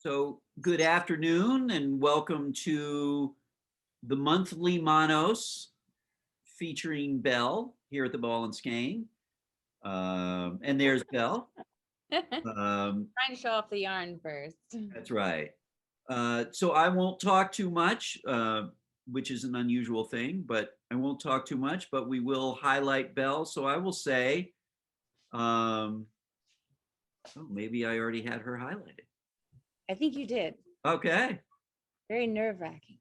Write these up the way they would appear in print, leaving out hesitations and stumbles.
So good afternoon and welcome to the monthly Manos featuring Belle here at the Ball and Skein. And there's Belle. Trying to show off the yarn first. That's right. So I won't talk too much, which is an unusual thing, but I won't talk too much, but we will highlight Belle. So I will say, oh, maybe I already had her highlighted. I think you did. Okay. Very nerve-wracking.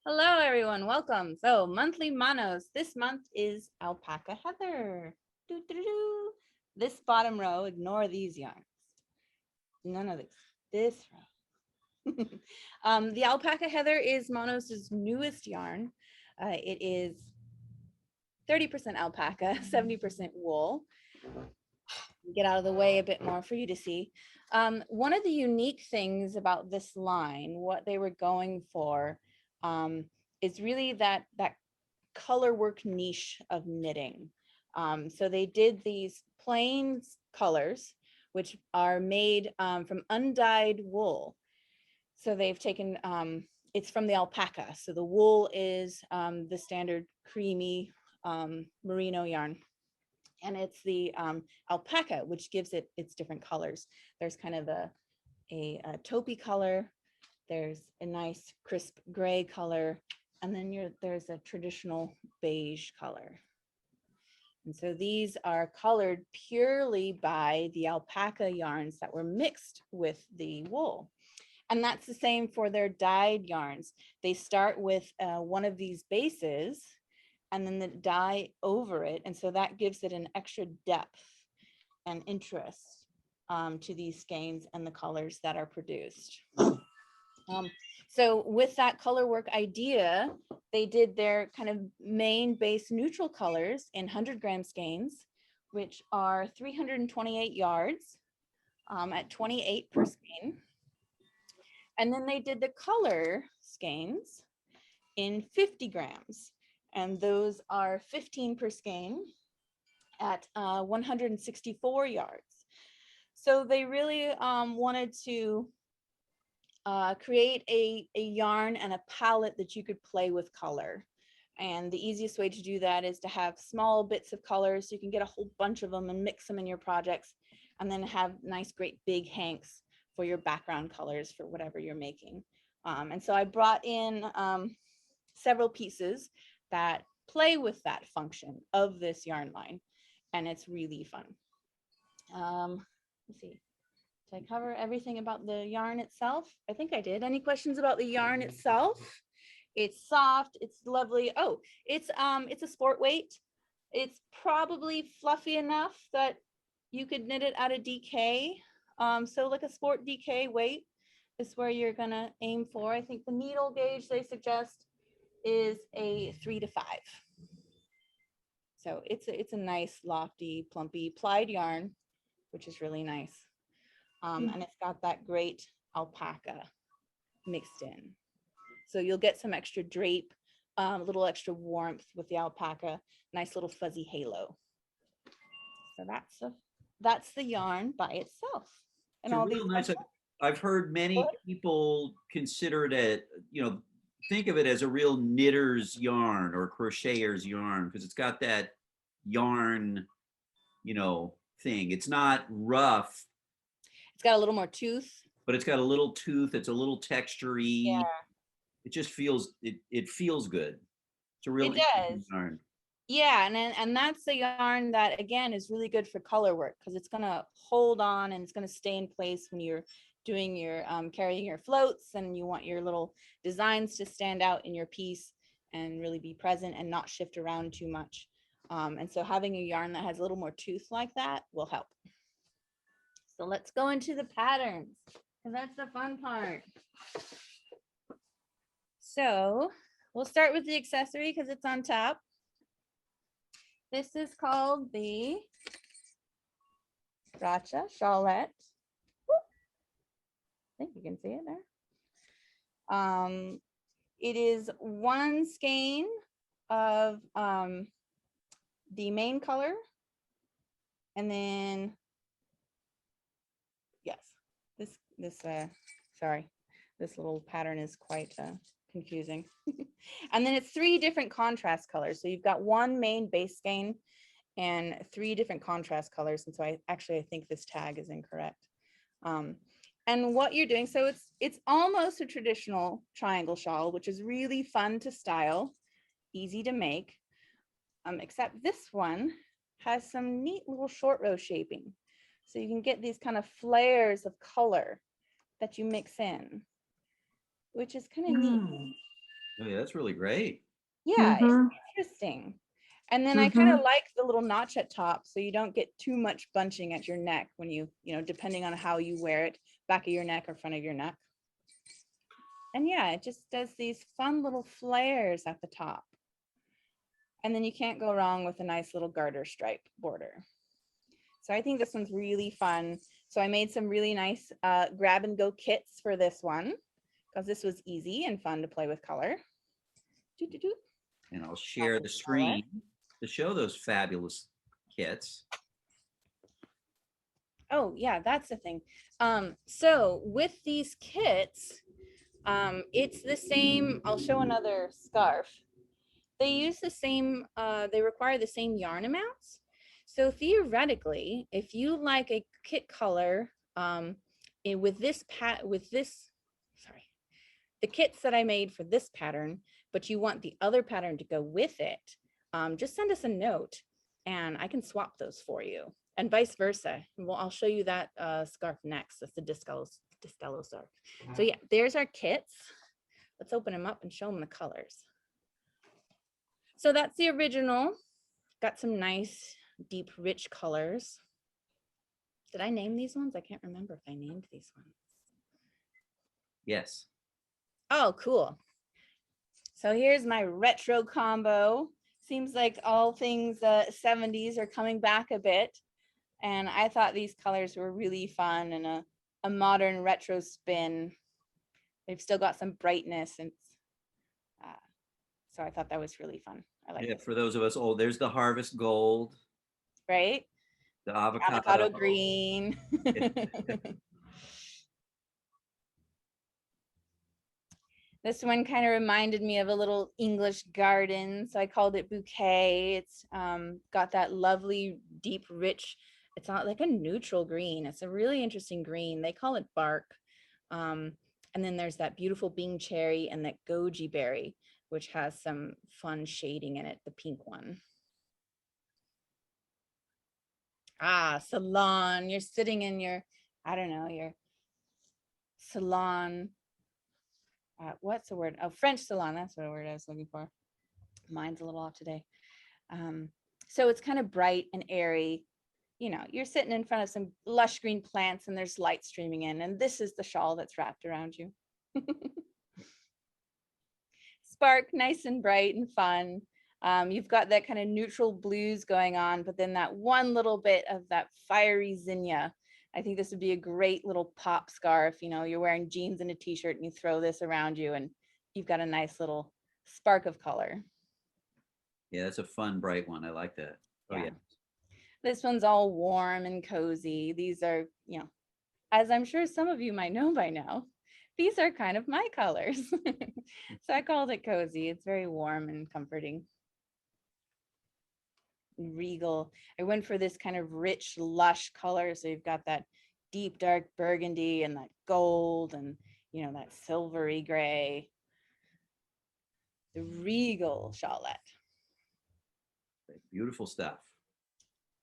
Hello, everyone. Welcome. So, monthly Manos. This month is Alpaca Heather. Doo, doo, doo, doo. This bottom row, ignore these yarns. None of this. This row. The Alpaca Heather is Manos' newest yarn. It is 30% alpaca, 70% wool. Get out of the way a bit more for you to see. One of the unique things about this line, what they were going for, is really that color work niche of knitting. So they did these plain colors, which are made from undyed wool. So they've taken, it's from the alpaca. So the wool is the standard creamy merino yarn. And it's the alpaca, which gives it its different colors. There's kind of a taupey color. There's a nice crisp gray color. And then there's a traditional beige color. And so these are colored purely by the alpaca yarns that were mixed with the wool. And that's the same for their dyed yarns. They start with one of these bases and then the dye over it. And so that gives it an extra depth and interest to these skeins and the colors that are produced. So with that color work idea, they did their kind of main base neutral colors in 100-gram skeins, which are 328 yards at 28 per skein. And then they did the color skeins in 50 grams. And those are 15 per skein at 164 yards. So they really wanted to create a yarn and a palette that you could play with color. And the easiest way to do that is to have small bits of colors so you can get a whole bunch of them and mix them in your projects, and then have nice, great big hanks for your background colors for whatever you're making. And so I brought in several pieces that play with that function of this yarn line, and it's really fun. Let's see, did I cover everything about the yarn itself? I think I did. Any questions about the yarn itself? It's soft, it's lovely. Oh, it's a sport weight. It's probably fluffy enough that you could knit it out of DK. So like a sport DK weight is where you're gonna aim for. I think the needle gauge they suggest is a 3 to 5. So it's a nice lofty plumpy plied yarn, which is really nice. And it's got that great alpaca mixed in. So you'll get some extra drape, a little extra warmth with the alpaca, nice little fuzzy halo. So that's the yarn by itself. And It's a real nice, I've heard many people consider it, think of it as a real knitter's yarn or crocheter's yarn, because it's got that yarn, thing. It's not rough. It's got a little more tooth. But it's got a little tooth. It's a little textury. Yeah. It just feels, it feels good. It's a real yarn. Yeah, and that's the yarn that, again, is really good for color work, because it's going to hold on and it's going to stay in place when you're doing your carrying your floats and you want your little designs to stand out in your piece and really be present and not shift around too much. And so having a yarn that has a little more tooth like that will help. So let's go into the patterns, because that's the fun part. So we'll start with the accessory because it's on top. This is called the Gotcha Shawlette. I think you can see it there. It is one skein of the main color, and then yes, this this, sorry, this little pattern is quite confusing. And then it's 3 different contrast colors. So you've got 1 main base skein and 3 different contrast colors. And so I think this tag is incorrect. And what you're doing, so it's almost a traditional triangle shawl, which is really fun to style, easy to make, except this one has some neat little short row shaping. So you can get these kind of flares of color that you mix in, which is kind of neat. Oh, yeah, that's really great. Yeah, it's interesting. And then I kind of like the little notch at top, so you don't get too much bunching at your neck when you know, depending on how you wear it, back of your neck or front of your neck. And yeah, it just does these fun little flares at the top. And then you can't go wrong with a nice little garter stripe border. So I think this one's really fun. So I made some really nice grab and go kits for this one, because this was easy and fun to play with color. And I'll share the screen to show those fabulous kits. Oh yeah, that's the thing. So with these kits, it's the same. I'll show another scarf. They use the same, they require the same yarn amounts. So theoretically, if you like a kit color with this, the kits that I made for this pattern, but you want the other pattern to go with it, just send us a note and I can swap those for you, and vice versa. Well, I'll show you that scarf next. That's the Distello scarf. So yeah, there's our kits. Let's open them up and show them the colors. So that's the original. Got some nice, deep, rich colors. Did I name these ones? I can't remember if I named these ones. Yes. Oh, cool. So here's my retro combo. Seems like all things 70s are coming back a bit. And I thought these colors were really fun and a modern retro spin. They've still got some brightness, and so I thought that was really fun. I like it. For those of us old, there's the harvest gold. Right? The avocado. Avocado green. This one kind of reminded me of a little English garden, so I called it Bouquet. It's got that lovely, deep, rich, it's not like a neutral green. It's a really interesting green. They call it bark. And then there's that beautiful Bing cherry and that goji berry, which has some fun shading in it, the pink one. Ah, salon. You're sitting in your, I don't know, your salon. What's the word? Oh, French salon. That's what word I was looking for. Mine's a little off today. So it's kind of bright and airy. You know, you're sitting in front of some lush green plants and there's light streaming in, and this is the shawl that's wrapped around you. Spark, nice and bright and fun. You've got that kind of neutral blues going on, but then that one little bit of that fiery zinnia. I think this would be a great little pop scarf. You know, you're wearing jeans and a t-shirt and you throw this around you and you've got a nice little spark of color. Yeah, that's a fun, bright one. I like that. Oh yeah. This one's all warm and cozy. These are, you know, as I'm sure some of you might know by now, these are kind of my colors. So I called it cozy. It's very warm and comforting. Regal. I went for this kind of rich, lush color. So you've got that deep, dark burgundy and that gold and, you know, that silvery gray. The Regal shawlette. Beautiful stuff.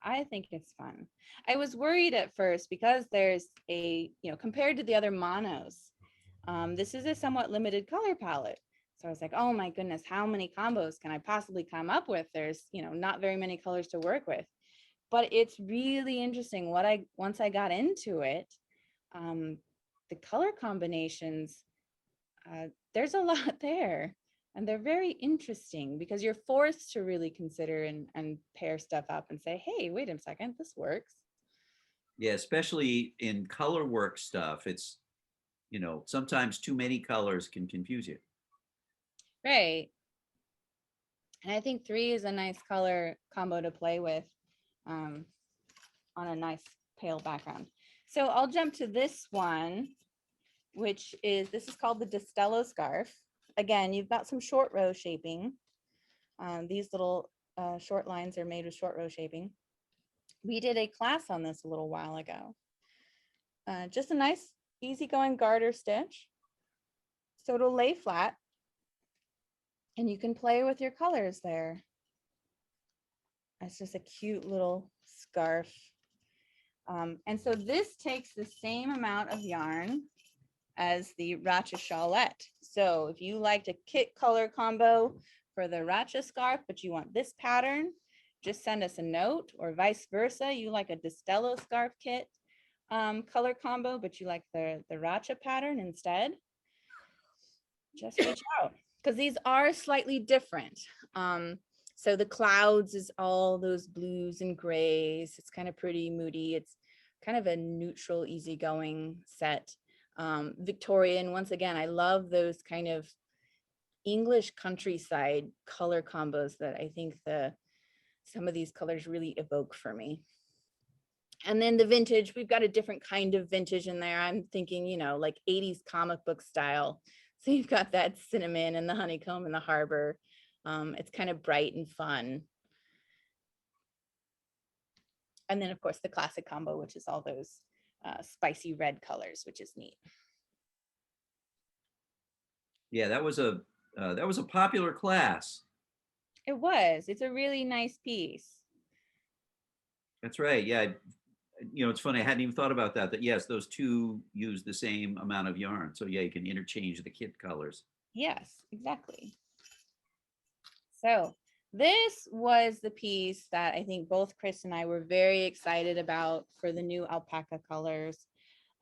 I think it's fun. I was worried at first because there's a, you know, compared to the other Manos, this is a somewhat limited color palette. So I was like, oh my goodness, how many combos can I possibly come up with? There's, you know, not very many colors to work with. But it's really interesting once I got into it, the color combinations, there's a lot there. And they're very interesting because you're forced to really consider and pair stuff up and say, hey, wait a second, this works. Yeah, especially in color work stuff. It's, you know, sometimes too many colors can confuse you. Right. And I think 3 is a nice color combo to play with on a nice pale background. So I'll jump to this one. which is, this is called the Destello scarf. Again, you've got some short row shaping. These little short lines are made with short row shaping. We did a class on this a little while ago. Just a nice easygoing garter stitch. So it'll lay flat and you can play with your colors there. It's just a cute little scarf. And so this takes the same amount of yarn as the Racha Shawlette. So if you liked a kit color combo for the Racha scarf, but you want this pattern, just send us a note, or vice versa. You like a Destello scarf kit color combo, but you like the Racha pattern instead, just reach out, because these are slightly different. So the clouds is all those blues and grays. It's kind of pretty moody. It's kind of a neutral, easygoing set. Victorian, once again, I love those kind of English countryside color combos that I think some of these colors really evoke for me. And then the vintage, we've got a different kind of vintage in there. I'm thinking, you know, like 80s comic book style. So you've got that cinnamon and the honeycomb and the harbor. It's kind of bright and fun. And then of course the classic combo, which is all those spicy red colors, which is neat. Yeah, that was a popular class. It was. It's a really nice piece. That's right. Yeah, you know, it's funny. I hadn't even thought about that. That yes, those two use the same amount of yarn. So yeah, you can interchange the kit colors. Yes, exactly. So this was the piece that I think both Chris and I were very excited about for the new alpaca colors,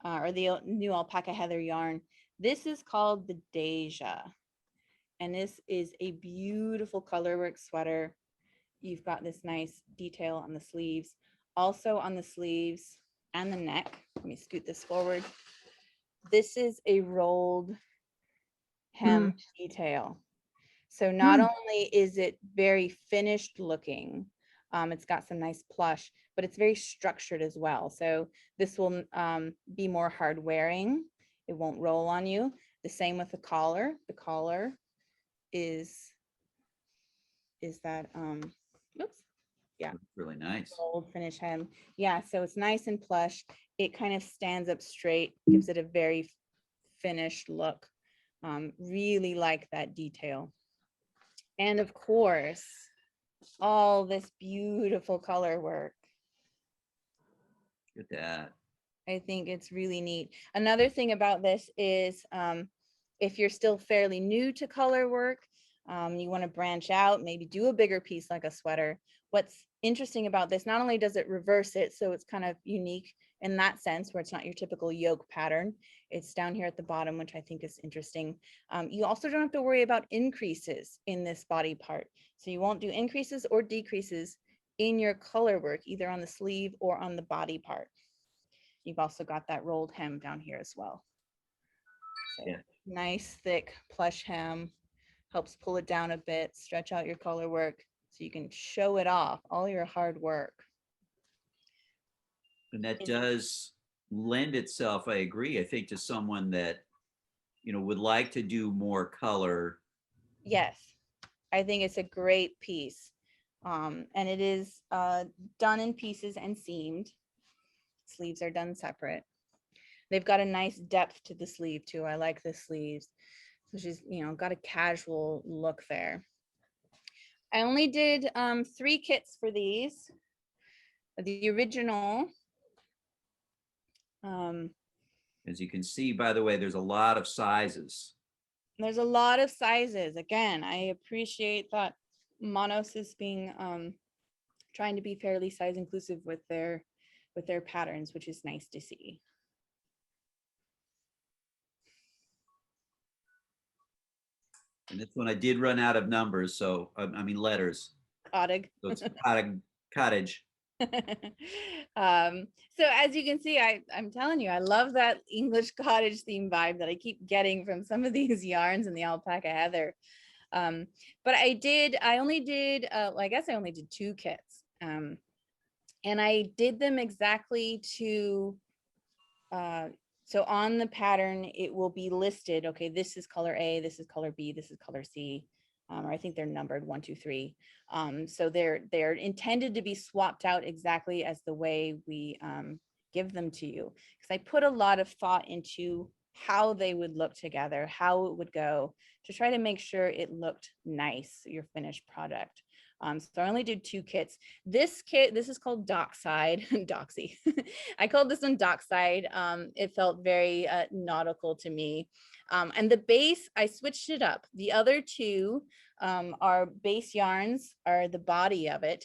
or the new alpaca heather yarn. This is called the Deja. And this is a beautiful colorwork sweater. You've got this nice detail on the sleeves. Also on the sleeves and the neck, let me scoot this forward. This is a rolled hem detail. So not only is it very finished looking, it's got some nice plush, but it's very structured as well. So this will be more hard wearing. It won't roll on you. The same with the collar. The collar is that oops, yeah, Really nice. gold finish hem. Yeah, so it's nice and plush. It kind of stands up straight, gives it a very finished look. Really like that detail. And of course, all this beautiful color work. Look at that. I think it's really neat. Another thing about this is if you're still fairly new to color work, you want to branch out, maybe do a bigger piece like a sweater. What's interesting about this, not only does it reverse it, so it's kind of unique in that sense where it's not your typical yoke pattern. It's down here at the bottom, which I think is interesting. You also don't have to worry about increases in this body part. So you won't do increases or decreases in your color work, either on the sleeve or on the body part. You've also got that rolled hem down here as well. So Yeah. nice, thick plush hem, helps pull it down a bit, stretch out your color work so you can show it off, all your hard work. And that does lend itself, I agree, I think, to someone that, you know, would like to do more color. Yes, I think it's a great piece. And it is done in pieces and seamed. Sleeves are done separate. They've got a nice depth to the sleeve too. I like the sleeves. So she's, you know, got a casual look there. I only did 3 kits for these. The original. As you can see, by the way, there's a lot of sizes. There's a lot of sizes. Again, I appreciate that Manos is being trying to be fairly size inclusive with their patterns, which is nice to see. And this one I did run out of numbers, so I mean letters. Cottage. So it's cottage. So as you can see, I'm telling you, I love that English cottage theme vibe that I keep getting from some of these yarns in the alpaca heather. But I only did, well, I guess I only did 2 kits. And I did them exactly to So on the pattern, it will be listed, okay, this is color A, this is color B, this is color C, or I think they're numbered 1, 2, 3. So they're intended to be swapped out exactly as the way we give them to you. Because I put a lot of thought into how they would look together, how it would go, to try to make sure it looked nice, your finished product. So I only did 2 kits. This kit, this is called Dockside, Doxy. I called this one Dockside. It felt very nautical to me. And the base, I switched it up. The other 2 are base yarns, are the body of it.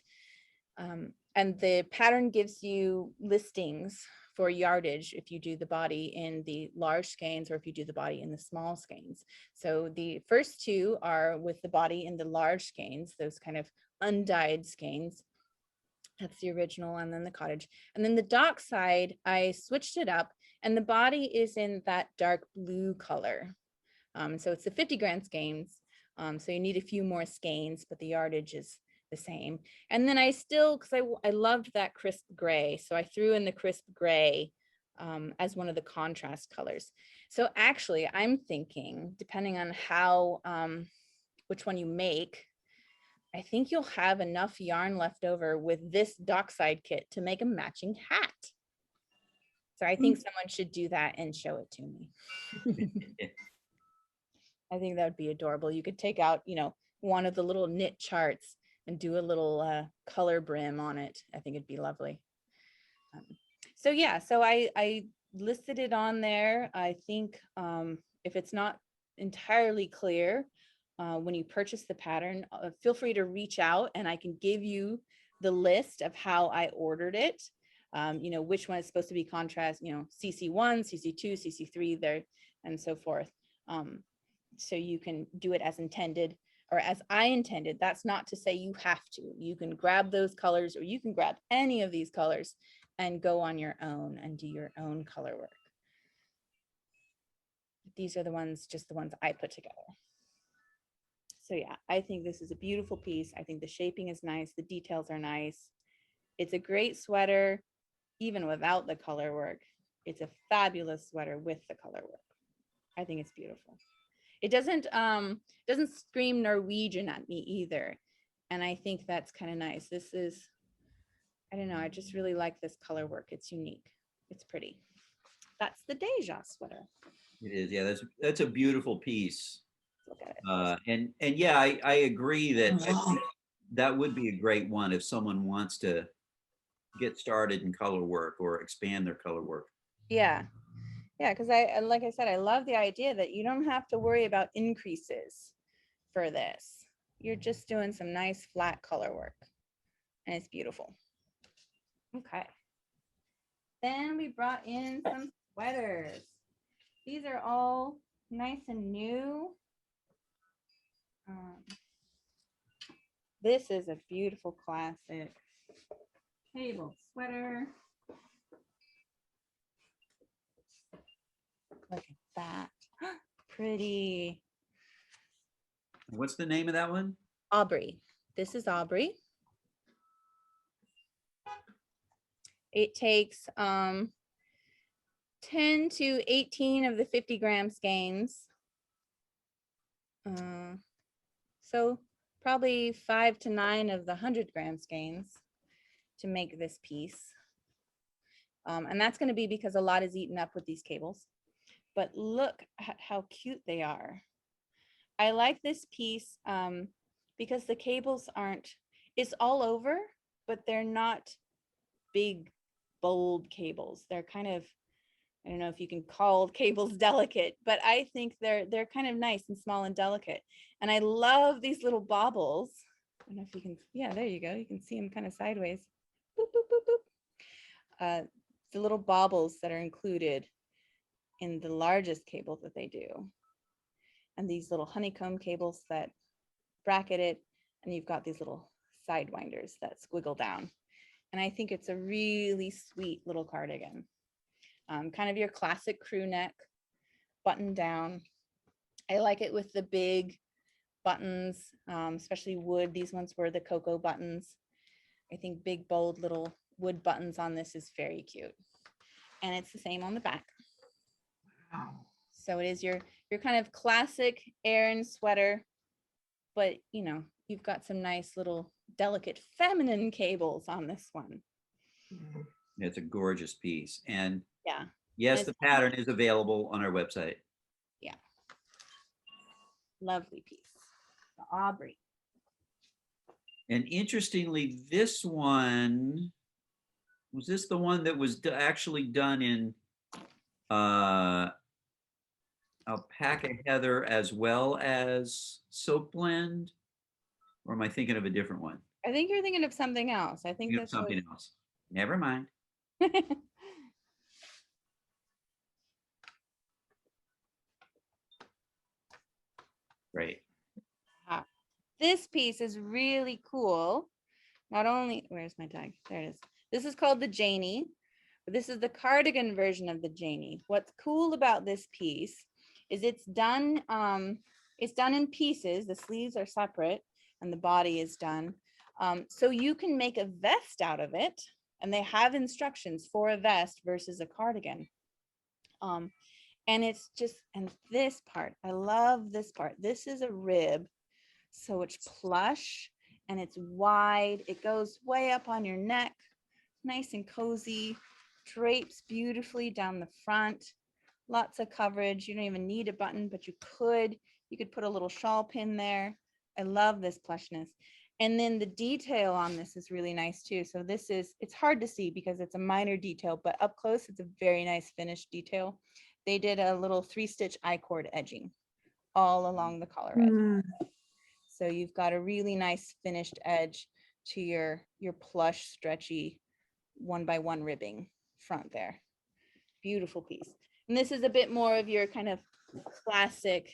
And the pattern gives you listings for yardage if you do the body in the large skeins or if you do the body in the small skeins. So the first 2 are with the body in the large skeins, those kind of undyed skeins. That's the original, and then the cottage. And then the Dockside, I switched it up, and the body is in that dark blue color. So it's the 50-gram skeins. So you need a few more skeins, but the yardage is the same. And then I still, because I loved that crisp gray, so I threw in the crisp gray as one of the contrast colors. So actually, I'm thinking, depending on how, which one you make, I think you'll have enough yarn left over with this Dockside kit to make a matching hat. So I think someone should do that and show it to me. I think that would be adorable. You could take out, one of the little knit charts and do a little color brim on it. I think it'd be lovely. So yeah, so I listed it on there. I think if it's not entirely clear, when you purchase the pattern, feel free to reach out and I can give you the list of how I ordered it. Which one is supposed to be contrast, CC1, CC2, CC3 there, and so forth. So you can do it as intended or as I intended. That's not to say you have to. You can grab those colors or you can grab any of these colors and go on your own and do your own color work. These are the ones, just the ones I put together. So yeah, I think this is a beautiful piece. I think the shaping is nice. The details are nice. It's a great sweater, even without the color work. It's a fabulous sweater with the color work. I think it's beautiful. It doesn't scream Norwegian at me either. And I think that's kind of nice. This is, I don't know, I just really like this color work. It's unique. It's pretty. That's the Deja sweater. It is, yeah. That's a beautiful piece. Look at it. And yeah, I agree that I think that would be a great one if someone wants to get started in color work or expand their color work. Yeah, because like I said, I love the idea that you don't have to worry about increases for this. You're just doing some nice flat color work, and it's beautiful. Okay. Then we brought in some sweaters. These are all nice and new. This is a beautiful classic cable sweater. Look at that. Pretty. What's the name of that one? Aubrey. This is Aubrey. It takes 10 to 18 of the 50-gram skeins. So probably 5 to 9 of the 100-gram skeins to make this piece. And that's going to be because a lot is eaten up with these cables. But look at how cute they are. I like this piece because the cables aren't, it's all over, but they're not big, bold cables. They're kind of, I don't know if you can call cables delicate, but I think they're kind of nice and small and delicate. And I love these little baubles. I don't know if you can, yeah, there you go. You can see them kind of sideways. Boop, boop, boop, boop. The little baubles that are included in the largest cable that they do. And these little honeycomb cables that bracket it. And you've got these little side winders that squiggle down. And I think it's a really sweet little cardigan. Kind of your classic crew neck, button down. I like it with the big buttons, especially wood. These ones were the cocoa buttons. I think big, bold little wood buttons on this is very cute. And it's the same on the back. So it is your kind of classic Aran sweater, but you know, you've got some nice little delicate feminine cables on this one. It's a gorgeous piece. And Yeah. yes, And the pattern is available on our website. yeah. Lovely piece. The Aubrey. And interestingly, this one, was this the one that was actually done in Alpaca Heather as well as Soap Blend? Or am I thinking of a different one? I think you're thinking of something else. I think Thinking of this was something else. Never mind. Great. This piece is really cool. Not only, where's my tag? There it is. This is called the Janie. This is the cardigan version of the Janie. What's cool about this piece is it's done in pieces. The sleeves are separate and the body is done. So you can make a vest out of it, and they have instructions for a vest versus a cardigan. And it's just, and this part, I love this part. This is a rib, so it's plush and it's wide. It goes way up on your neck, nice and cozy, drapes beautifully down the front, lots of coverage. You don't even need a button, but you could put a little shawl pin there. I love this plushness. And then the detail on this is really nice too. So this is, it's hard to see because it's a minor detail, but up close, it's a very nice finished detail. They did a little 3-stitch I-cord edging all along the collar edge. So you've got a really nice finished edge to your plush, stretchy 1x1 ribbing front there. Beautiful piece. And this is a bit more of your kind of classic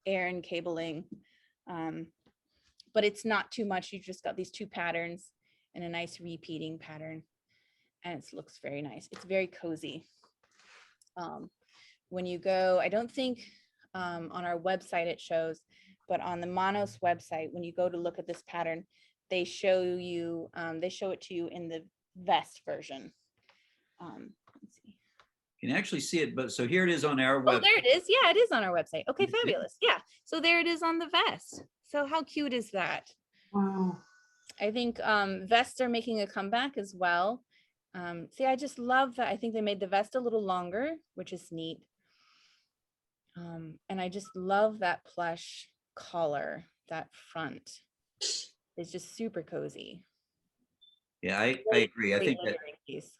Aran cabling, but it's not too much. You've just got these 2 patterns and a nice repeating pattern, and it looks very nice. It's very cozy. When you go, I don't think on our website it shows, but on the Manos website, when you go to look at this pattern, they show you, they show it to you in the vest version. Let's see. You can actually see it, but so here it is on our Oh, website. there it is. Yeah, it is on our website. Okay, fabulous. Yeah, so there it is on the vest. So how cute is that? Wow. I think vests are making a comeback as well. See, I just love that. I think they made the vest a little longer, which is neat. And I just love that plush collar, that front. It's just super cozy. Yeah, I agree. I think that, piece.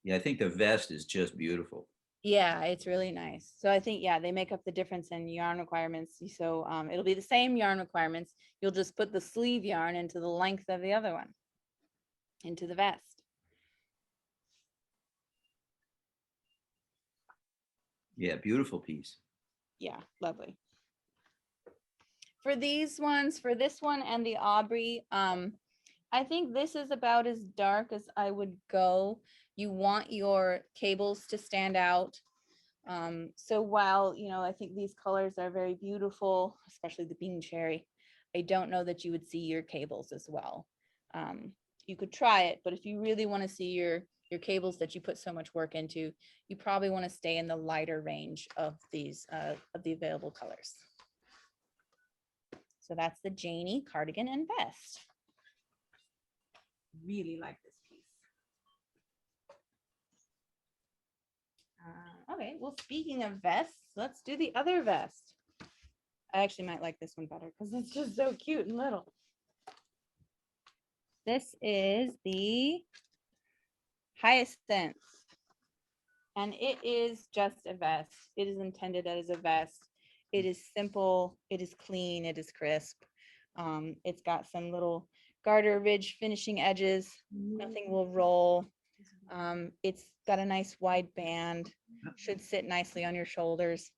yeah, I think the vest is just beautiful. Yeah, it's really nice. So I think, yeah, they make up the difference in yarn requirements. So it'll be the same yarn requirements. You'll just put the sleeve yarn into the length of the other one, into the vest. Yeah, beautiful piece. Yeah, lovely. For these ones, for this one and the Aubrey, I think this is about as dark as I would go. You want your cables to stand out. So while, you know, I think these colors are very beautiful, especially the bean cherry, I don't know that you would see your cables as well. You could try it, but if you really want to see your cables that you put so much work into, you probably want to stay in the lighter range of these of the available colors. So that's the Janie cardigan and vest. Really like this piece. Okay, well, speaking of vests, let's do the other vest. I actually might like this one better because it's just so cute and little. This is the Hyacinth, and it is just a vest. It is intended as a vest. It is simple, it is clean, it is crisp. It's got some little garter ridge finishing edges. Nothing will roll. It's got a nice wide band, should sit nicely on your shoulders,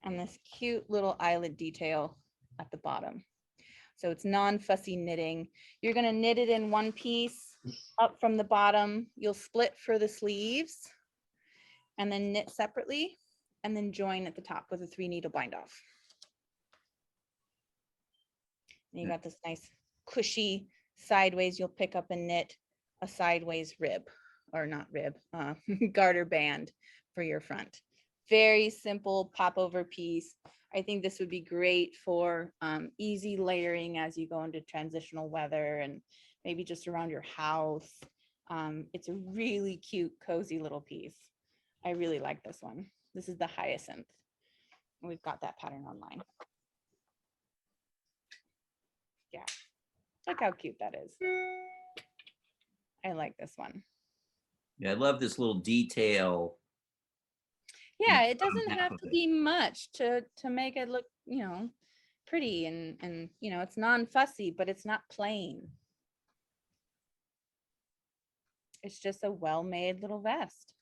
and this cute little eyelet detail at the bottom. So it's non-fussy knitting. You're going to knit it in one piece up from the bottom. You'll split for the sleeves and then knit separately and then join at the top with a 3-needle bind off. And you got this nice cushy sideways. You'll pick up and knit a sideways rib, or not rib, garter band for your front. very simple pop over piece. I think this would be great for easy layering as you go into transitional weather and maybe just around your house. It's a really cute, cozy little piece. I really like this one. This is the hyacinth. We've got that pattern online. Yeah, look how cute that is. I like this one. Yeah, I love this little detail. Yeah, it doesn't half have of to it. be much to make it look, pretty and it's non-fussy, but it's not plain. It's just a well-made little vest.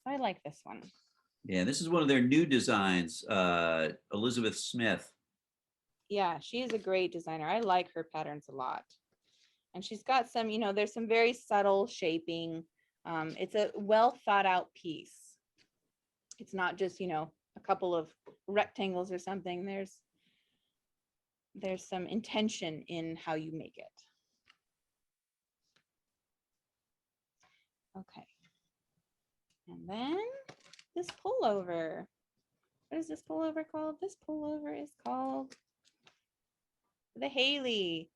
I like this one. Yeah, this is one of their new designs, Elizabeth Smith. Yeah, she is a great designer. I like her patterns a lot. And she's got some, there's some very subtle shaping. It's a well thought out piece. It's not just, a couple of rectangles or something. There's some intention in how you make it. Okay. And then this pullover. What is this pullover called? This pullover is called the Haley.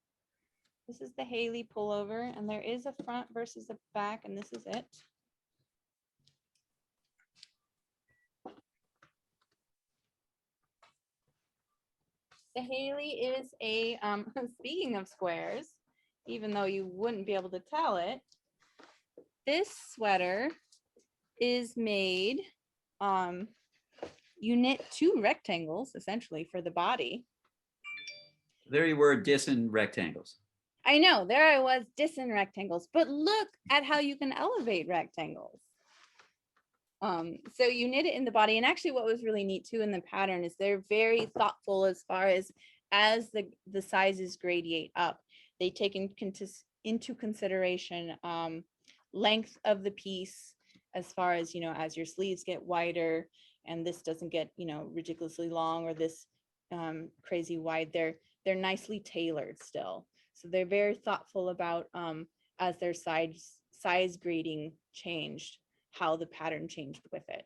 This is the Haley pullover, and there is a front versus a back, and this is it. The Haley is a, speaking of squares, even though you wouldn't be able to tell it, this sweater is made, you knit 2 rectangles essentially for the body. There you were, dissing rectangles. I know, there I was dissing rectangles, but look at how you can elevate rectangles. So you knit it in the body, and actually what was really neat too in the pattern is they're very thoughtful as far as the sizes gradiate up. They take into consideration length of the piece as far as, as your sleeves get wider and this doesn't get, ridiculously long or this crazy wide. They're nicely tailored still. So they're very thoughtful about as their size grading changed, how the pattern changed with it.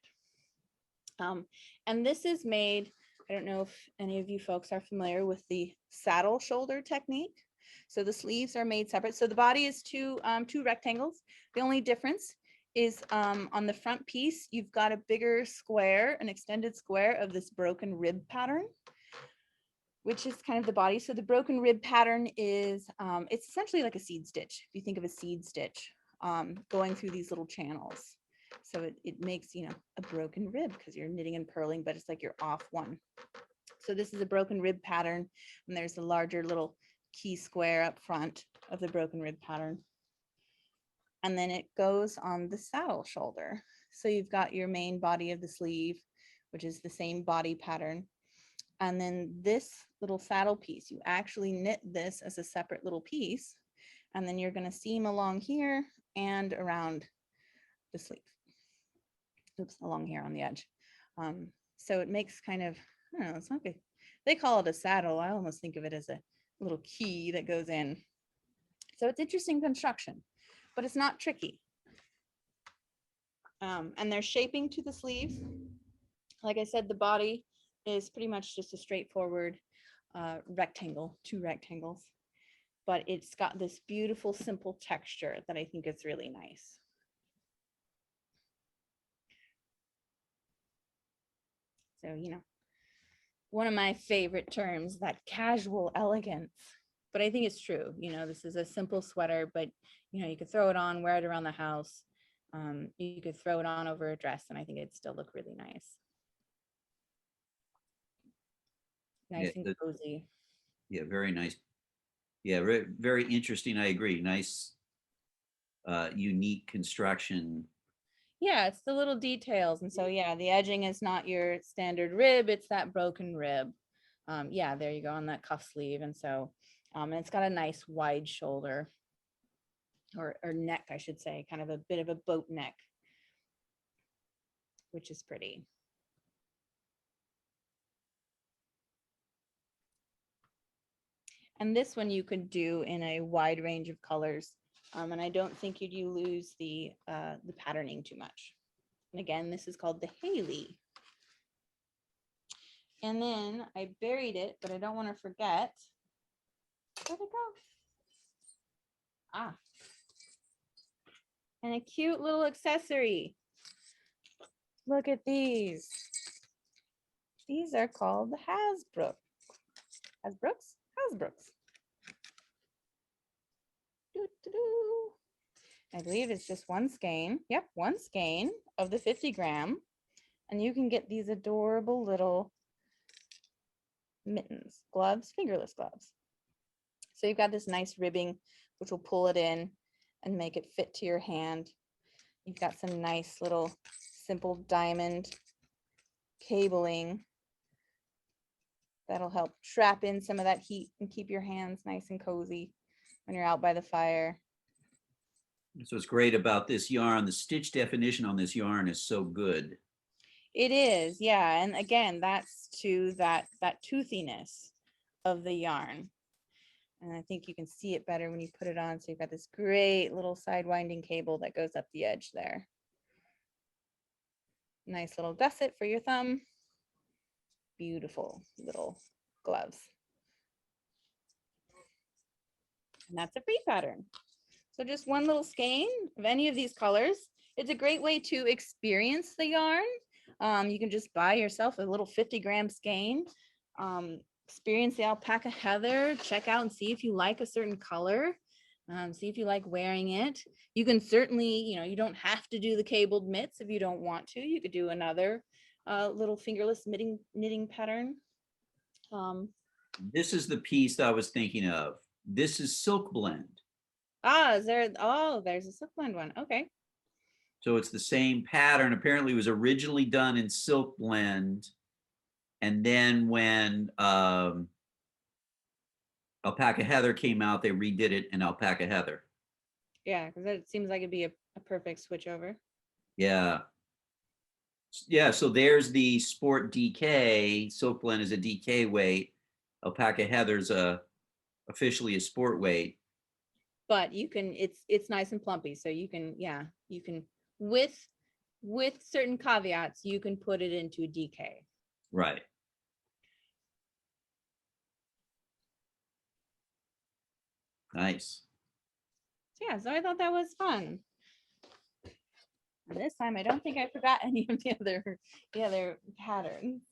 And this is made, I don't know if any of you folks are familiar with the saddle shoulder technique. So the sleeves are made separate. So the body is two rectangles. The only difference is on the front piece, you've got a bigger square, an extended square of this broken rib pattern, which is kind of the body. So the broken rib pattern is, it's essentially like a seed stitch. If you think of a seed stitch going through these little channels. So it makes, a broken rib because you're knitting and purling, but it's like you're off one. So this is a broken rib pattern, and there's a larger little key square up front of the broken rib pattern. And then it goes on the saddle shoulder. So you've got your main body of the sleeve, which is the same body pattern. And then this little saddle piece, you actually knit this as a separate little piece. And then you're going to seam along here and around the sleeve. Oops, along here on the edge. So it makes kind of, I don't know, it's not good. They call it a saddle. I almost think of it as a little key that goes in. So it's interesting construction, but it's not tricky. And they're shaping to the sleeve. Like I said, the body is pretty much just a straightforward rectangle, 2 rectangles, but it's got this beautiful, simple texture that I think is really nice. So, one of my favorite terms, that casual elegance, but I think it's true. This is a simple sweater, but you could throw it on, wear it around the house. You could throw it on over a dress, and I think it'd still look really nice. Nice and cozy. Yeah, very nice. Yeah, very, very interesting. I agree. Nice, unique construction. Yeah, it's the little details. And so, yeah, the edging is not your standard rib. It's that broken rib. Yeah, there you go on that cuff sleeve. And so, and it's got a nice wide shoulder or neck, I should say, kind of a bit of a boat neck, which is pretty. And this one you could do in a wide range of colors. And I don't think you lose the patterning too much. And again, this is called the Haley. And then I buried it, but I don't want to forget. Where'd it go? Ah. And a cute little accessory. Look at these. These are called the Hasbrook. Hasbrooks? Hasbrooks. Doo-doo-doo. I believe it's just one skein. Yep, one skein of the 50 gram. And you can get these adorable little mittens, gloves, fingerless gloves. So you've got this nice ribbing, which will pull it in and make it fit to your hand. You've got some nice little simple diamond cabling that'll help trap in some of that heat and keep your hands nice and cozy when you're out by the fire. So what's great about this yarn, the stitch definition on this yarn is so good. It is, yeah. And again, that's to that toothiness of the yarn. And I think you can see it better when you put it on. So you've got this great little side winding cable that goes up the edge there. Nice little gusset for your thumb. Beautiful little gloves. And that's a free pattern. So just one little skein of any of these colors. It's a great way to experience the yarn. You can just buy yourself a little 50 gram skein. Experience the alpaca heather, check out and see if you like a certain color, see if you like wearing it. You can certainly, you don't have to do the cabled mitts if you don't want to. You could do another little fingerless knitting pattern. This is the piece I was thinking of. This is silk blend. Is there? Oh, there's a silk blend one. Okay. So it's the same pattern. Apparently it was originally done in silk blend. And then when Alpaca Heather came out, they redid it in Alpaca Heather. Yeah, because it seems like it'd be a perfect switch over. Yeah. Yeah, so there's the Sport DK. Silk blend is a DK weight. Alpaca Heather's officially a sport weight. But you can, it's nice and plumpy. So you can, yeah, you can, with certain caveats, you can put it into DK. Right. Nice. Yeah, so I thought that was fun. And this time I don't think I forgot any of the other patterns.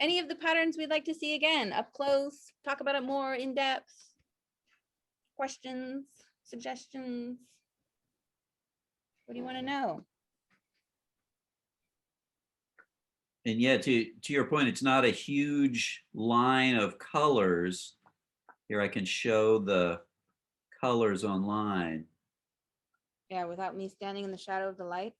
Any of the patterns we'd like to see again, up close, talk about it more in depth, questions, suggestions? What do you want to know? And yeah, to your point, it's not a huge line of colors. Here I can show the colors online. Yeah, without me standing in the shadow of the light.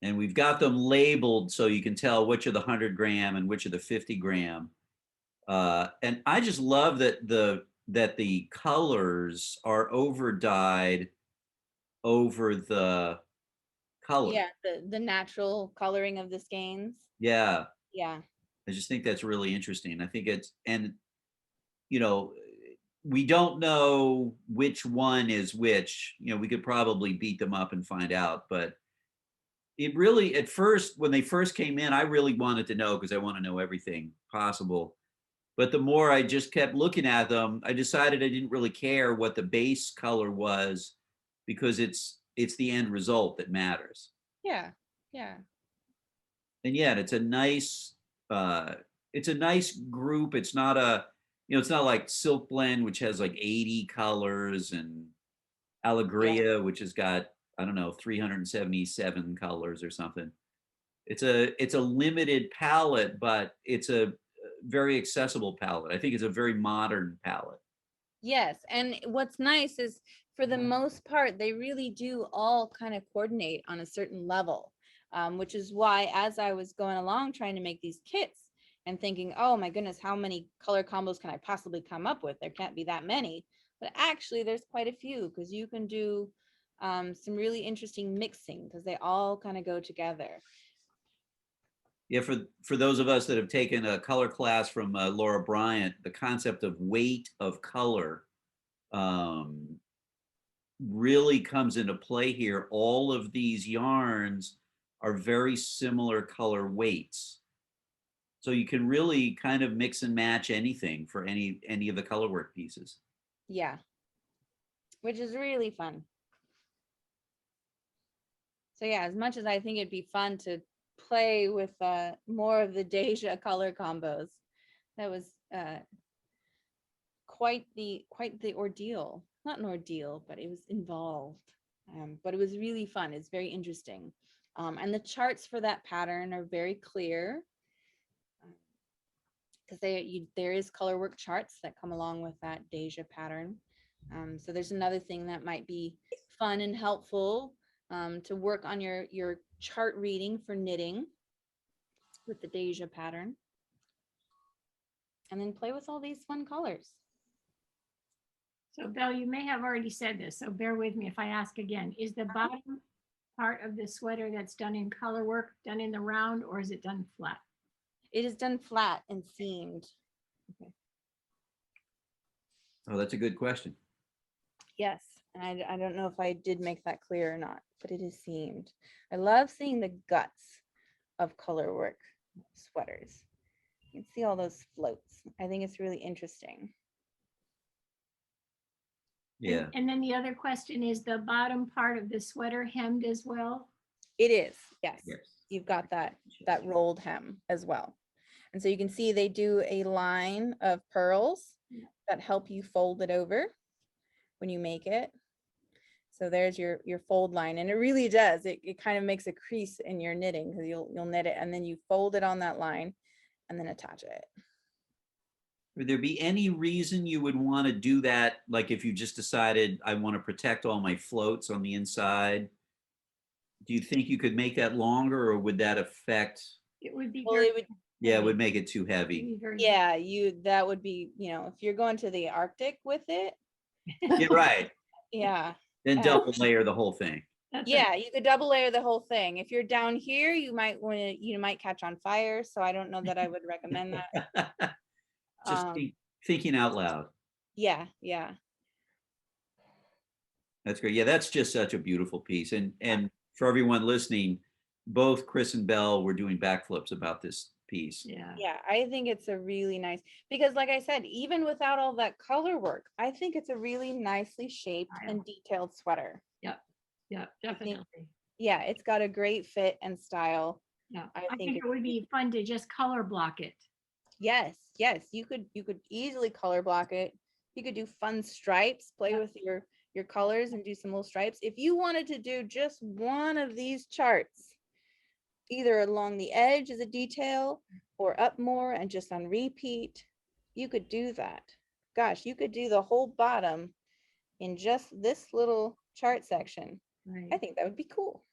And we've got them labeled so you can tell which are the 100 gram and which are the 50 gram. And I just love that the colors are over dyed over the color. Yeah, the natural coloring of the skeins. Yeah. Yeah. I just think that's really interesting. I think it's, and we don't know which one is which. We could probably beat them up and find out, but it really, at first, when they first came in, I really wanted to know because I want to know everything possible. But the more I just kept looking at them, I decided I didn't really care what the base color was because it's the end result that matters. Yeah. Yeah. And yeah, it's a nice group. It's not it's not like Silk Blend, which has like 80 colors, and Allegria, which has got, I don't know, 377 colors or something. It's a limited palette, but it's a very accessible palette. I think it's a very modern palette. Yes. And what's nice is for the most part, they really do all kind of coordinate on a certain level, which is why as I was going along trying to make these kits and thinking, oh my goodness, how many color combos can I possibly come up with? There can't be that many. But actually, there's quite a few because you can do some really interesting mixing because they all kind of go together. Yeah, for those of us that have taken a color class from Laura Bryant, the concept of weight of color really comes into play here. All of these yarns are very similar color weights. So you can really kind of mix and match anything for any of the colorwork pieces. Yeah, which is really fun. So yeah, as much as I think it'd be fun to play with more of the Deja color combos, that was quite the ordeal. Not an ordeal, but it was involved. But it was really fun. It's very interesting. And the charts for that pattern are very clear because there is color work charts that come along with that Deja pattern. So there's another thing that might be fun and helpful to work on your chart reading for knitting with the Deja pattern. And then play with all these fun colors. So Belle, you may have already said this, so bear with me if I ask again. Is the bottom part of the sweater that's done in color work done in the round, or is it done flat? It is done flat and seamed. Okay. Oh, that's a good question. Yes, and I don't know if I did make that clear or not, but it is seamed. I love seeing the guts of color work sweaters. You can see all those floats. I think it's really interesting. Yeah. And then the other question is the bottom part of the sweater hemmed as well? It is, yes. Yes. You've got that rolled hem as well. And so you can see they do a line of pearls that help you fold it over when you make it. So there's your fold line, and it really does. It kind of makes a crease in your knitting because you'll knit it and then you fold it on that line and then attach it. Would there be any reason you would want to do that? Like if you just decided I want to protect all my floats on the inside, do you think you could make that longer, or would that affect? It would be Well, very, it would, Yeah, it would make it too it'd heavy. be very yeah, that would be, if you're going to the Arctic with it, You're right. yeah. Then double layer the whole thing. That's Yeah, you could double layer the whole thing. If you're down here, you might want to, might catch on fire. So I don't know that I would recommend that. Just thinking out loud. Yeah, yeah. That's great. Yeah, that's just such a beautiful piece. And for everyone listening, both Chris and Belle were doing backflips about this piece. Yeah. Yeah, I think it's a really nice, because like I said, even without all that color work, I think it's a really nicely shaped and detailed sweater. Yeah, definitely. Yeah, it's got a great fit and style. Yeah, I I think think it would be fun to just color block it. Yes, you could easily color block it. You could do fun stripes, play Yeah. with your colors and do some little stripes. If you wanted to do just one of these charts, either along the edge as a detail or up more and just on repeat, you could do that. Gosh, you could do the whole bottom in just this little chart section. Right. I think that would be cool.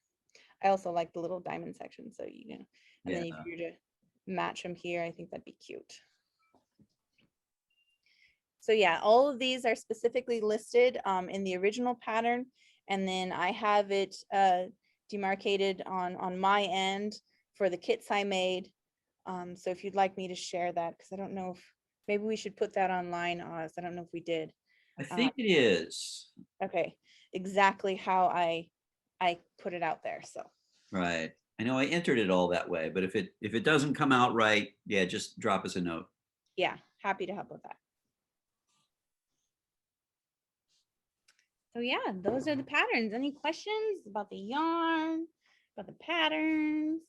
I also like the little diamond section, so and then if Yeah. you were to match them here, I think that'd be cute. So yeah, all of these are specifically listed in the original pattern, and then I have it demarcated on my end for the kits I made. So if you'd like me to share that, because I don't know if maybe we should put that online, Oz. I don't know if we did. I think it is. Okay, exactly how I put it out there. So Right. I know I entered it all that way, but if it doesn't come out right, yeah, just drop us a note. yeah, happy to help with that. So yeah, those are the patterns. Any questions about the yarn, about the patterns?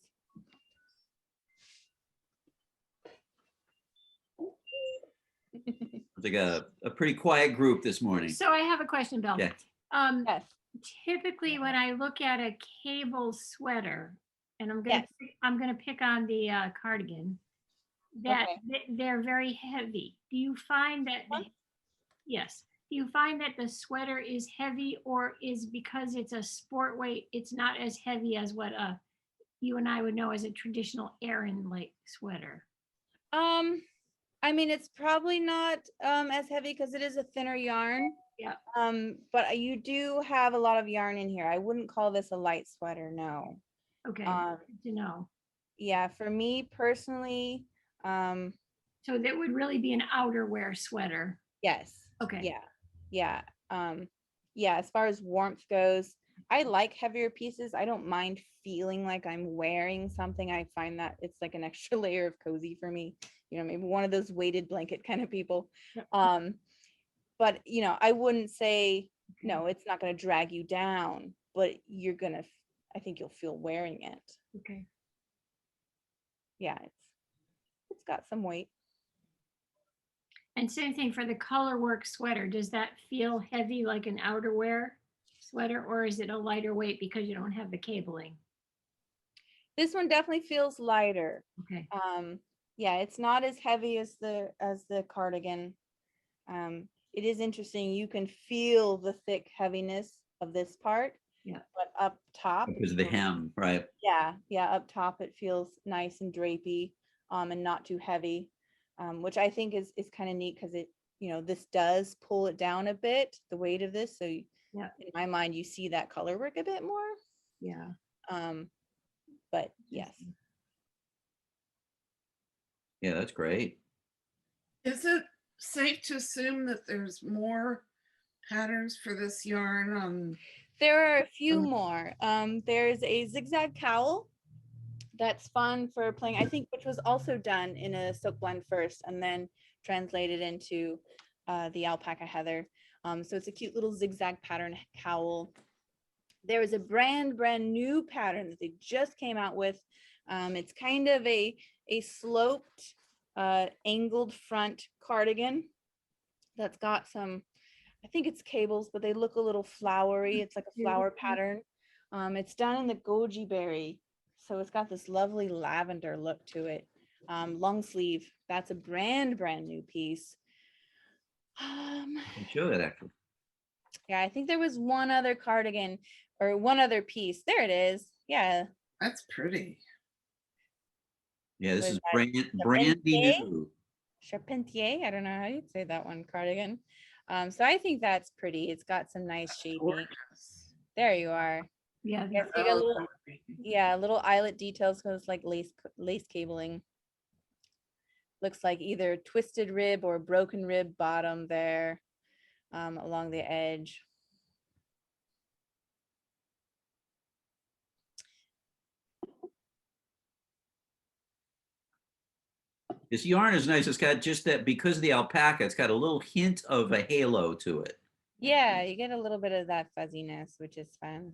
It's like a pretty quiet group this morning. So I have a question, Bill. Yeah. Yes. Typically, when I look at a cable sweater, and I'm gonna Yes. I'm gonna pick on the cardigan, that they're very heavy. Do you find that? Yes. Do you find that the sweater is heavy, or is because it's a sport weight, it's not as heavy as what you and I would know as a traditional Aran like sweater? I mean, it's probably not as heavy because it is a thinner yarn. Yeah. But you do have a lot of yarn in here. I wouldn't call this a light sweater, no. Okay. Good to know. Yeah, for me personally, So that would really be an outerwear sweater. yes. Okay. Yeah. yeah, as far as warmth goes, I like heavier pieces. I don't mind feeling like I'm wearing something. I find that it's like an extra layer of cozy for me. You know, maybe one of those weighted blanket kind of people. Yep. But you know, I wouldn't say no, it's not going to drag you down, but you're gonna, I think you'll feel wearing it. Okay. Yeah, it's got some weight. And same thing for the color work sweater. Does that feel heavy like an outerwear sweater, or is it a lighter weight because you don't have the cabling? This one definitely feels lighter. Okay. Yeah, it's not as heavy as the cardigan. It is interesting. You can feel the thick heaviness of this part. Yeah. But up top, Because of the hem, right? yeah, up top it feels nice and drapey, and not too heavy, which I think is kind of neat because it, you know, this does pull it down a bit, the weight of this. So Yeah. in my mind, you see that color work a bit more. Yeah. But yes. Yeah, that's great. Is it safe to assume that there's more patterns for this yarn on? There are a few more. There's a zigzag cowl that's fun for playing, I think, which was also done in a silk blend first and then translated into the alpaca heather. So it's a cute little zigzag pattern cowl. There is a brand new pattern that they just came out with. It's kind of a sloped, angled front cardigan that's got some, I think it's cables, but they look a little flowery. It's like a flower pattern. It's done in the goji berry. So it's got this lovely lavender look to it. Long sleeve. That's a brand new piece. I'm sure that actually. Yeah, I think there was one other cardigan or one other piece. There it is. Yeah. That's pretty. Yeah, this Was is that brandy Charpentier? new. Charpentier. I don't know how you'd say that one, cardigan. So I think that's pretty. It's got some nice shaping. Gorgeous. There you are. Yeah. Yes, you got a little, yeah, little eyelet details because like lace cabling. Looks like either twisted rib or broken rib bottom there, along the edge. This yarn is nice. It's got just that, because of the alpaca, it's got a little hint of a halo to it. Yeah, you get a little bit of that fuzziness, which is fun.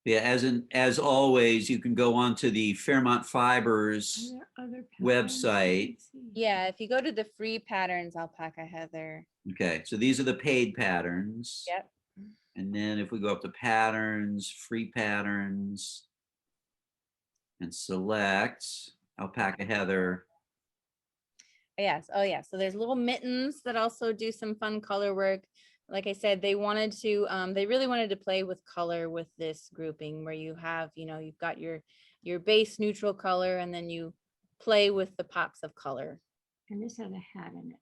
Yeah, as always, you can go onto the Fairmont Fibers Other website. Yeah, if you go to the free patterns, alpaca heather. Okay, so these are the paid patterns. Yep. And then if we go up to patterns, free patterns, and select alpaca heather. Yes. Oh, yeah. So there's little mittens that also do some fun color work. Like I said, they really wanted to play with color with this grouping where you have, you know, you've got your base neutral color and then you play with the pops of color. And this has a hat in it.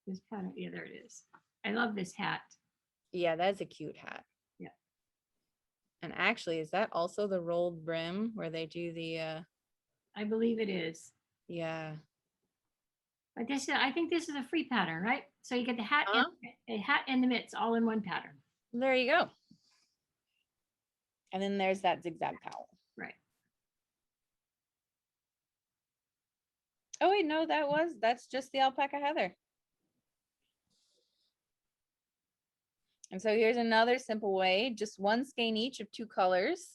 This pattern, yeah, there it is. I love this hat. Yeah, that's a cute hat. Yeah. And actually, is that also the rolled brim where they do the I believe it is. yeah. But I think this is a free pattern, right? So you get the hat and the mitts all in one pattern. There you go. And then there's that zigzag cowl. Right. Oh wait, no, that's just the alpaca heather. And so here's another simple way, just one skein each of two colors.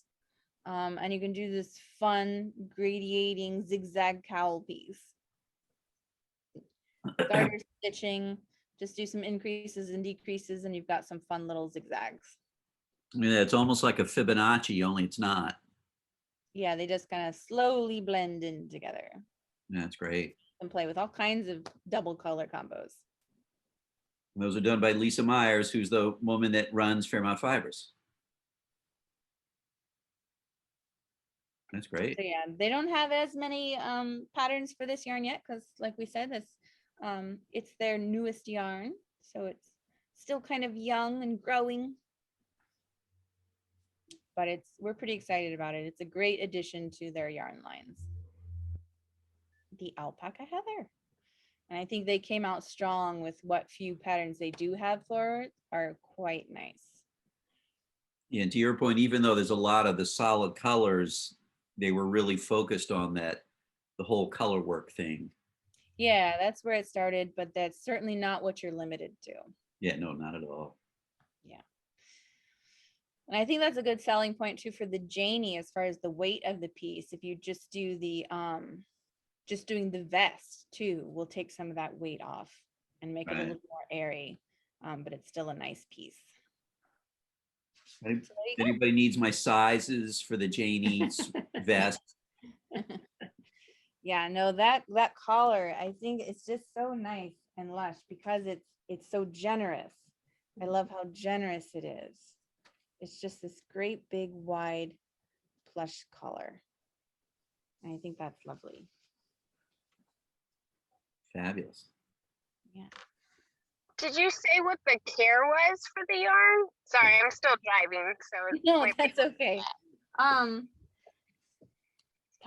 And you can do this fun gradiating zigzag cowl piece. Start your stitching, just do some increases and decreases, and you've got some fun little zigzags. Yeah, it's almost like a Fibonacci, only it's not. Yeah, they just kind of slowly blend in together. That's great. And play with all kinds of double color combos. And those are done by Lisa Myers, who's the woman that runs Fairmont Fibers. That's great. So yeah, they don't have as many patterns for this yarn yet because, like we said, it's their newest yarn, so it's still kind of young and growing. But we're pretty excited about it. It's a great addition to their yarn lines. The alpaca heather. And I think they came out strong with what few patterns they do have for it are quite nice. Yeah, and to your point, even though there's a lot of the solid colors, they were really focused on that, the whole color work thing. Yeah, that's where it started, but that's certainly not what you're limited to. Yeah, no, not at all. Yeah. And I think that's a good selling point too for the Janie as far as the weight of the piece. If you just do the just doing the vest too will take some of that weight off and make it a Right. little more airy. But it's still a nice piece. If So there you anybody needs my sizes for the Janie's vest, Yeah, no, that collar, I think it's just so nice and lush because it's so generous. I love how generous it is. It's just this great big wide plush collar. And I think that's lovely. fabulous. Yeah. Did you say what the care was for the yarn? Sorry, I'm still driving, so it No, might be- that's okay.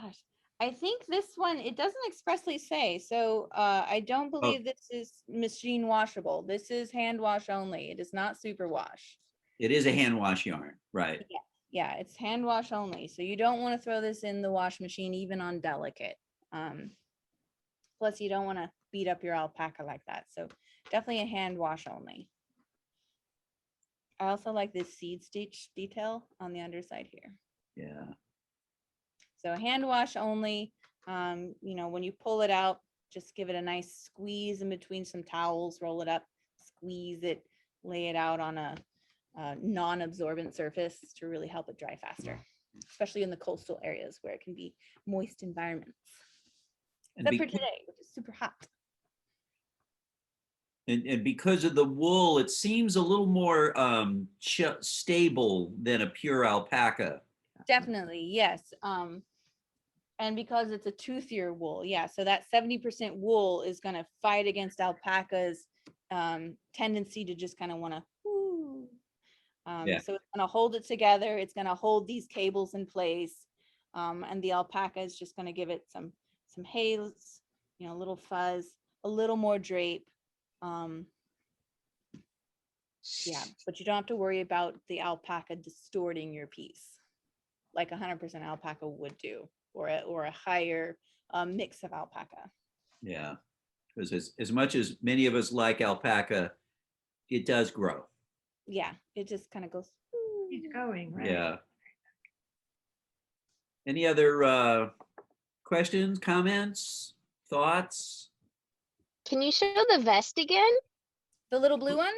Gosh, I think this one, it doesn't expressly say. So I don't believe this is machine washable. This is hand wash only. It is not super wash. It is a hand wash yarn, right? Yeah, it's hand wash only. So you don't want to throw this in the wash machine, even on delicate. Plus you don't want to beat up your alpaca like that. So definitely a hand wash only. I also like this seed stitch detail on the underside here. Yeah. So hand wash only. You know, when you pull it out, just give it a nice squeeze in between some towels, roll it up, squeeze it, lay it out on a non-absorbent surface to really help it dry faster, especially in the coastal areas where it can be moist environments. And, Except for today, which is super hot. and because of the wool, it seems a little more stable than a pure alpaca. Definitely, yes. And because it's a toothier wool, yeah. So that 70% wool is going to fight against alpaca's tendency to just kind of want to. Yeah. So it's going to hold it together. It's going to hold these cables in place, and the alpaca is just going to give it some haze, you know, a little fuzz, a little more drape. Yeah, but you don't have to worry about the alpaca distorting your piece like 100% alpaca would do, or a higher mix of alpaca. Yeah. Because as much as many of us like alpaca, it does grow. Yeah, it just kind of goes. It's going, right? Yeah. Any other questions, comments, thoughts? Can you show the vest again? The little blue one?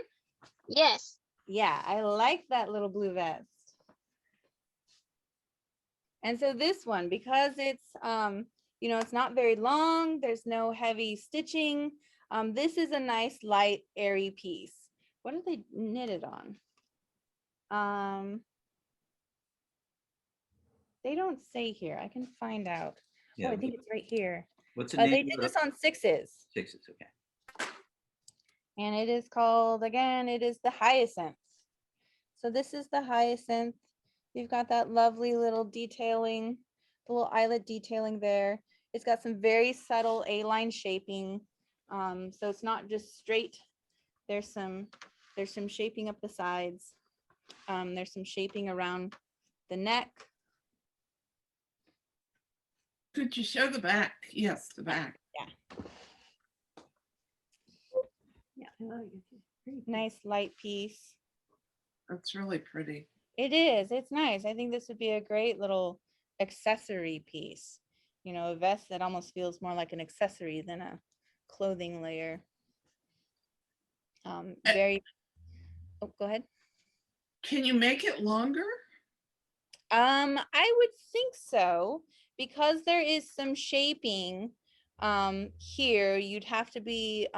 Yes. Yeah, I like that little blue vest. And so this one, because it's, you know, it's not very long, there's no heavy stitching. This is a nice, light, airy piece. What did they knit it on? They don't say here. I can find out. Yeah. Oh, I think it's right here. What's the They name? did this on 6s. 6s, okay. And it is called, again, it is the hyacinth. So this is the hyacinth. You've got that lovely little detailing, the little eyelet detailing there. It's got some very subtle A-line shaping. So it's not just straight. There's some shaping up the sides. There's some shaping around the neck. Could you show the back? Yes, the back. Yeah. Oh, it's pretty cool. Nice light piece. That's really pretty. It is. It's nice. I think this would be a great little accessory piece. You know, a vest that almost feels more like an accessory than a clothing layer. Very. Oh, go ahead. Can you make it longer? I would think so, because there is some shaping here. You'd have to be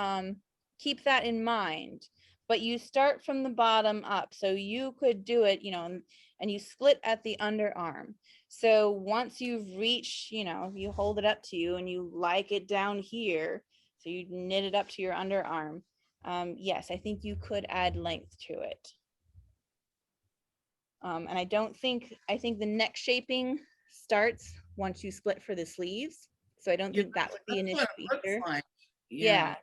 keep that in mind. But you start from the bottom up, so you could do it, you know, and you split at the underarm. So once you've reached, you know, you hold it up to you and you like it down here, so you knit it up to your underarm. Yes, I think you could add length to it. And I think the neck shaping starts once you split for the sleeves. So I don't think that would be an That's issue what it looks either. like. Yeah.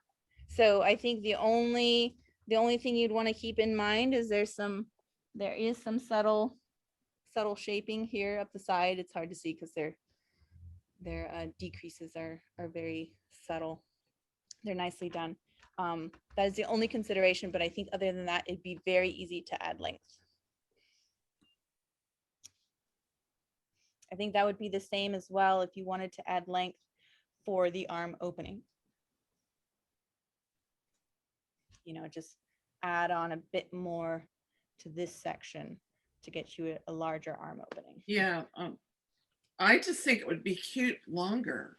So I think the only thing you'd want to keep in mind is there is some subtle shaping here up the side. It's hard to see because their decreases are very subtle. They're nicely done. That is the only consideration, but I think other than that, it'd be very easy to add length. I think that would be the same as well if you wanted to add length for the arm opening. You know, just add on a bit more to this section to get you a larger arm opening. Yeah. I just think it would be cute longer.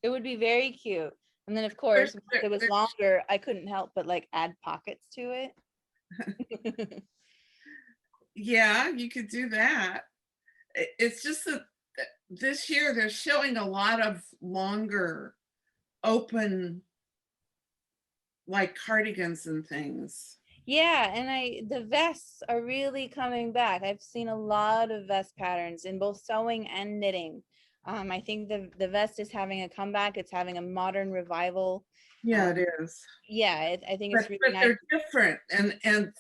It would be very cute. And then of course, if it was there's- longer, I couldn't help but like add pockets to it. Yeah, you could do that. It's just that this year they're showing a lot of longer open like cardigans and things. Yeah, and the vests are really coming back. I've seen a lot of vest patterns in both sewing and knitting. I think the vest is having a comeback. It's having a modern revival. Yeah, it is. Yeah, I think it's But, really but nice. they're different, and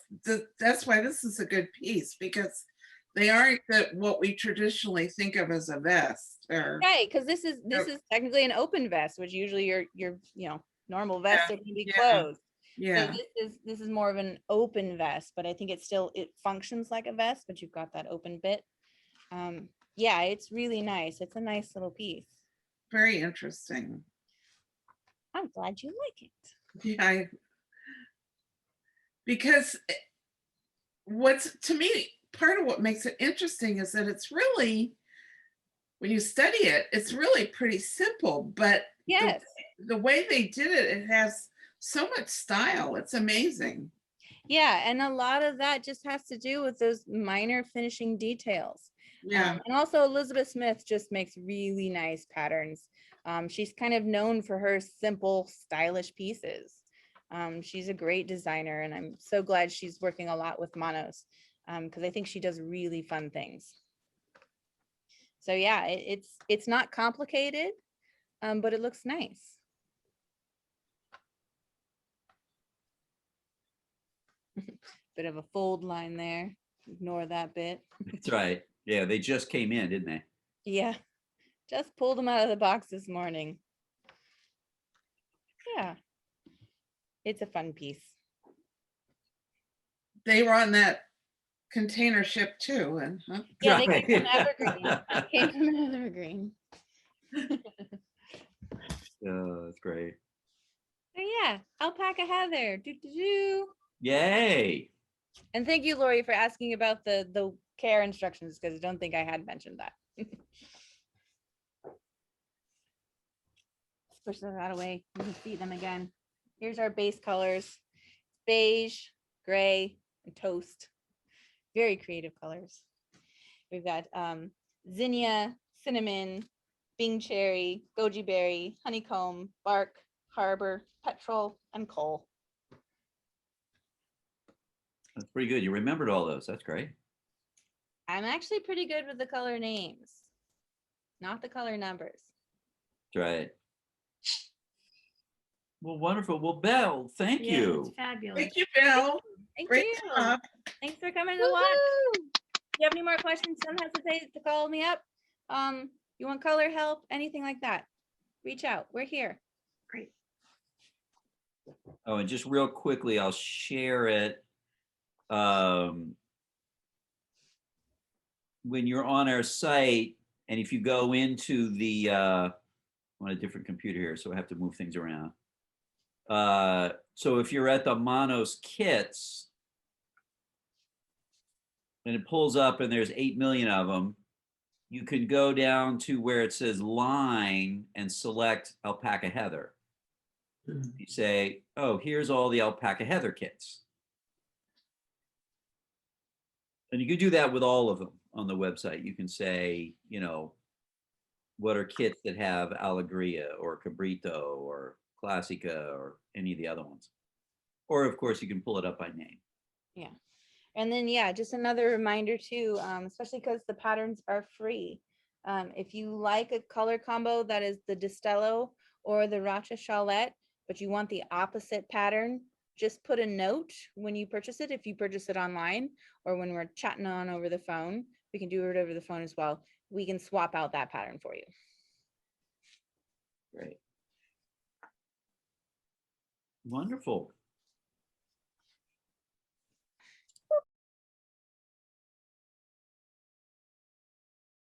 that's why this is a good piece, because they aren't what we traditionally think of as a vest. Right, because this is technically an open vest, which usually your normal vests are going to be closed. Yeah. So this is more of an open vest, but I think it functions like a vest, but you've got that open bit. Yeah, it's really nice. It's a nice little piece. Very interesting. I'm glad you like it. Yeah, because to me, part of what makes it interesting is that it's really, when you study it, it's really pretty simple, but Yes. the way they did it, it has so much style. It's amazing. Yeah, and a lot of that just has to do with those minor finishing details. Yeah. And also Elizabeth Smith just makes really nice patterns. She's kind of known for her simple, stylish pieces. She's a great designer, and I'm so glad she's working a lot with Manos, because I think she does really fun things. So yeah, it's not complicated, but it looks nice. Bit of a fold line there. Ignore that bit. That's right. Yeah, they just came in, didn't they? Yeah, just pulled them out of the box this morning. Yeah, it's a fun piece. They were on that container ship too, and Yeah, they came from Evergreen. Came from Evergreen. Oh, that's great. So yeah, Alpaca Heather. Do. Yay. And thank you, Lori, for asking about the care instructions, because I don't think I had mentioned that. Let's push that out of the way. You can see them again. Here's our base colors: beige, gray, and toast. Very creative colors. We've got zinnia, cinnamon, Bing cherry, goji berry, honeycomb, bark, harbor, petrol, and coal. That's pretty good. You remembered all those. That's great. I'm actually pretty good with the color names, not the color numbers. That's right. Well, wonderful. Well, Belle, thank Yeah, you. it's fabulous. thank you, Bill. Thank Great you. job. Thanks for coming to watch. If you have any more questions, don't hesitate to call me up. You want color help, anything like that, reach out. We're here. Great. Oh, and just real quickly, I'll share it. When you're on our site, and if you go into the, I'm on a different computer here, so I have to move things around. So if you're at the Manos kits, and it pulls up and there's 8 million of them, you can go down to where it says line and select Alpaca Heather. You say, oh, here's all the Alpaca Heather kits. And you can do that with all of them on the website. You can say, you know, what are kits that have Alegria or Cabrito or Classica or any of the other ones. Or of course you can pull it up by name. Yeah. And then, yeah, just another reminder too, especially because the patterns are free. If you like a color combo that is the Destello or the Racha Chalette, but you want the opposite pattern, just put a note when you purchase it. If you purchase it online or when we're chatting on over the phone, we can do it over the phone as well. We can swap out that pattern for you. Great. Wonderful.